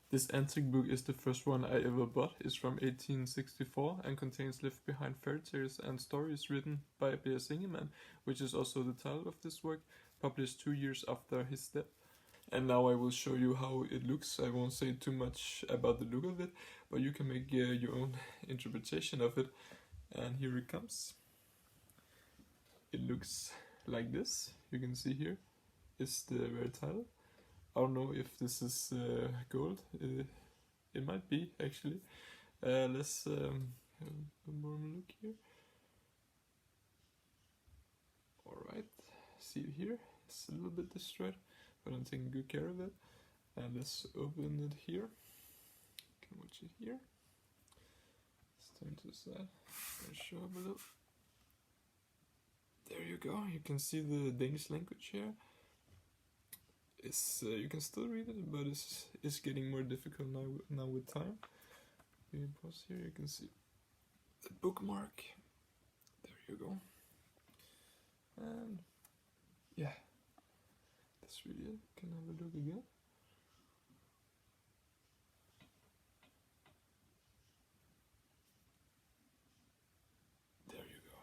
This antique book is the first one I ever bought. It's from 1864 and contains left behind fairy tales and stories written by B.S. Ingemann, which is also the title of this work, published 2 years after his death. And now I will show you how it looks. I won't say too much about the look of it, but you can make your own interpretation of it. And here it comes. It looks like this. You can see here is the very title. I don't know if this is gold. It might be actually. Let's have a more look here. Alright, see it here. It's a little bit destroyed, but I'm taking good care of it. And let's open it here. You can watch it here. Let's turn to the side and show up a little. There you go. You can see the Danish language here. It's you can still read it, but it's getting more difficult now with time. You pause here. You can see the bookmark. There you go. And yeah, that's really it. Can have a look again. There you go.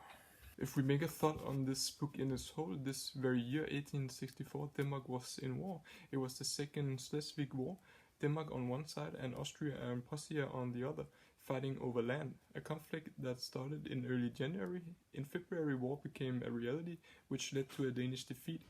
If we make a thought on this book in its whole, this very year, 1864, Denmark was in war. It was the Second Schleswig War. Denmark on one side and Austria and Prussia on the other, fighting over land, a conflict that started in early January. In February, war became a reality, which led to a Danish defeat.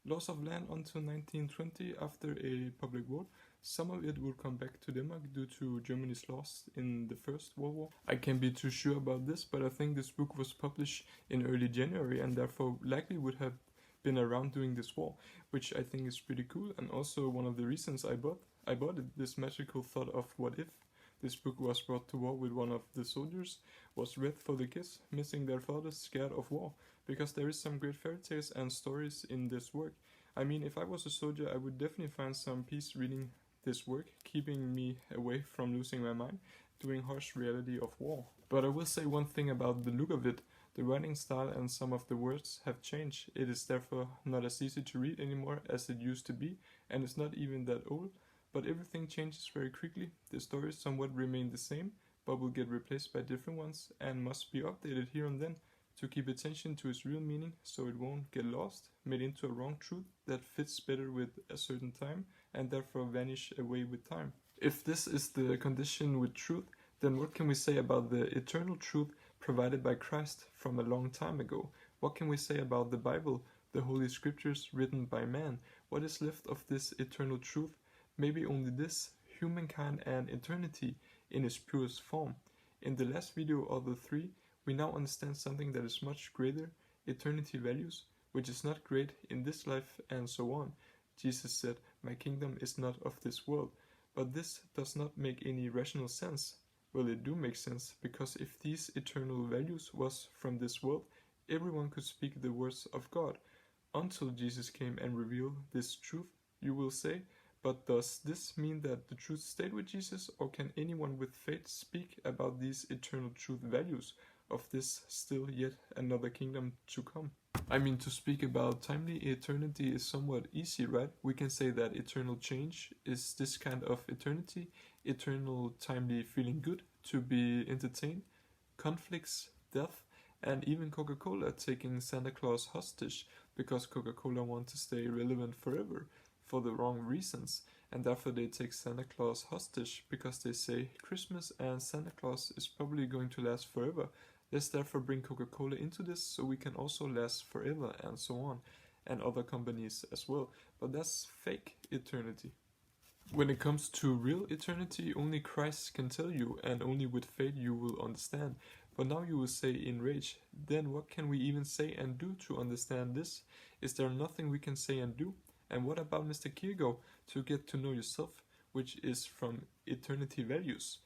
Loss of land until 1920 after a public vote. Some of it would come back to Denmark due to Germany's loss in the First World War. I can't be too sure about this, but I think this book was published in early January and therefore likely would have been around during this war, which I think is pretty cool, and also one of the reasons I bought it. This magical thought of what if this book was brought to war with one of the soldiers, was read for the kids missing their fathers, scared of war, because there is some great fairy tales and stories in this work. I mean, if I was a soldier, I would definitely find some peace reading this work, keeping me away from losing my mind, doing harsh reality of war. But I will say one thing about the look of it. The writing style and some of the words have changed. It is therefore not as easy to read anymore as it used to be, and it's not even that old. But everything changes very quickly. The stories somewhat remain the same, but will get replaced by different ones and must be updated here and then to keep attention to its real meaning so it won't get lost, made into a wrong truth that fits better with a certain time and therefore vanish away with time. If this is the condition with truth, then what can we say about the eternal truth provided by Christ from a long time ago? What can we say about the Bible, the Holy Scriptures written by man? What is left of this eternal truth? Maybe only this, humankind and eternity in its purest form. In the last video of the three, we now understand something that is much greater, eternity values, which is not great in this life and so on. Jesus said, "My kingdom is not of this world." But this does not make any rational sense. Well, it do make sense, because if these eternal values was from this world, everyone could speak the words of God. Until Jesus came and revealed this truth, you will say, but does this mean that the truth stayed with Jesus, or can anyone with faith speak about these eternal truth values of this still yet another kingdom to come? I mean, to speak about timely eternity is somewhat easy, right? We can say that eternal change is this kind of eternity, eternal timely feeling good, to be entertained, conflicts, death, and even Coca-Cola taking Santa Claus hostage because Coca-Cola wants to stay relevant forever for the wrong reasons, and therefore they take Santa Claus hostage because they say Christmas and Santa Claus is probably going to last forever. Let's therefore bring Coca-Cola into this so we can also last forever, and so on, and other companies as well. But that's fake eternity. When it comes to real eternity, only Christ can tell you, and only with faith you will understand. But now you will say in rage, then what can we even say and do to understand this? Is there nothing we can say and do? And what about Mr. Kierkegaard, to get to know yourself, which is from eternity values?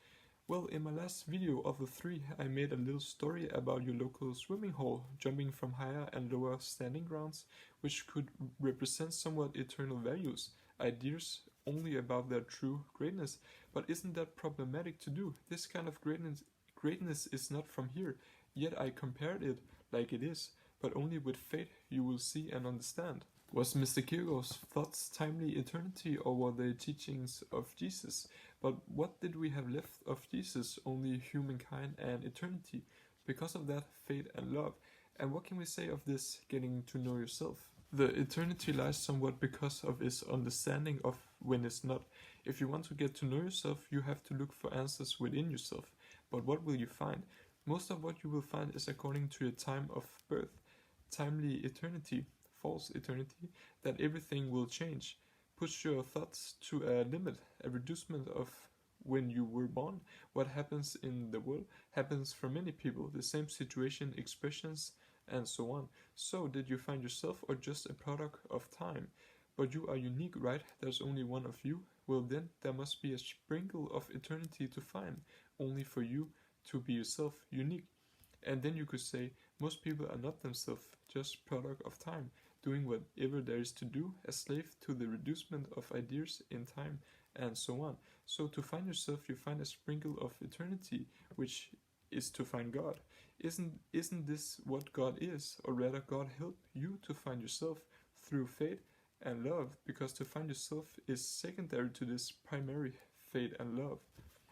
Well, in my last video of the three, I made a little story about your local swimming hole, jumping from higher and lower standing grounds, which could represent somewhat eternal values, ideas only about their true greatness. But isn't that problematic to do? This kind of greatness is not from here, yet I compared it like it is, but only with faith you will see and understand. Was Mr. Kierkegaard's thoughts timely eternity, or were they teachings of Jesus? But what did we have left of Jesus? Only humankind and eternity. Because of that, fate and love. And what can we say of this getting to know yourself? The eternity lies somewhat because of its understanding of when it's not. If you want to get to know yourself, you have to look for answers within yourself. But what will you find? Most of what you will find is according to your time of birth, timely eternity, false eternity, that everything will change. Push your thoughts to a limit, a reducement of when you were born. What happens in the world happens for many people, the same situation, expressions, and so on. So, did you find yourself or just a product of time? But you are unique, right? There's only one of you. Well, then, there must be a sprinkle of eternity to find, only for you to be yourself, unique. And then you could say, most people are not themselves, just product of time, doing whatever there is to do, a slave to the reducement of ideas in time, and so on. So to find yourself, you find a sprinkle of eternity, which is to find God. Isn't this what God is? Or rather, God help you to find yourself through faith and love, because to find yourself is secondary to this primary faith and love.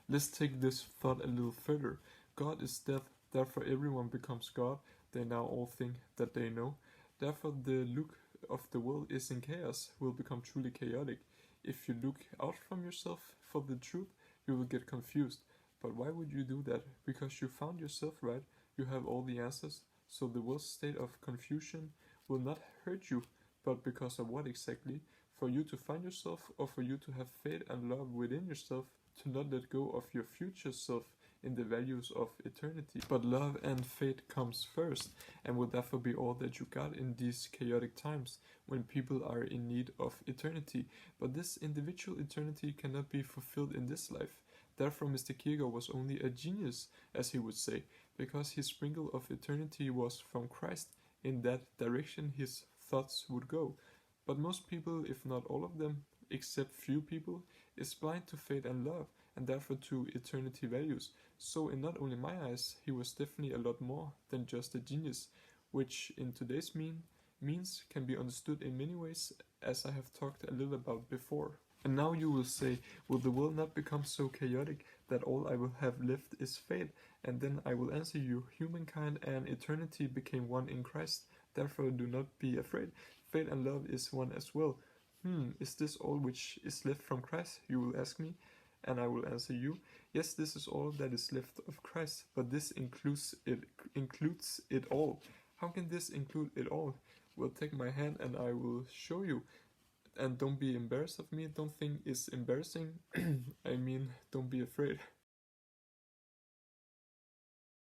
Let's take this thought a little further. God is death, therefore everyone becomes God. They now all think that they know. Therefore the look of the world is in chaos, will become truly chaotic. If you look out from yourself for the truth, you will get confused. But why would you do that? Because you found yourself, right? You have all the answers, so the world's state of confusion will not hurt you. But because of what exactly? For you to find yourself, or for you to have faith and love within yourself, to not let go of your future self in the values of eternity. But love and faith comes first, and will therefore be all that you got in these chaotic times, when people are in need of eternity. But this individual eternity cannot be fulfilled in this life. Therefore Mr. Kierkegaard was only a genius, as he would say, because his sprinkle of eternity was from Christ. In that direction his thoughts would go. But most people, if not all of them, except few people, is blind to faith and love, and therefore to eternity values. So in not only my eyes, he was definitely a lot more than just a genius, which in today's means can be understood in many ways, as I have talked a little about before. And now you will say, will the world not become so chaotic that all I will have left is faith? And then I will answer you, humankind and eternity became one in Christ, therefore do not be afraid. Faith and love is one as well. Is this all which is left from Christ, you will ask me? And I will answer you, yes, this is all that is left of Christ, but this includes it all. How can this include it all? Well, take my hand and I will show you. And don't be embarrassed of me, don't think it's embarrassing. I mean, don't be afraid.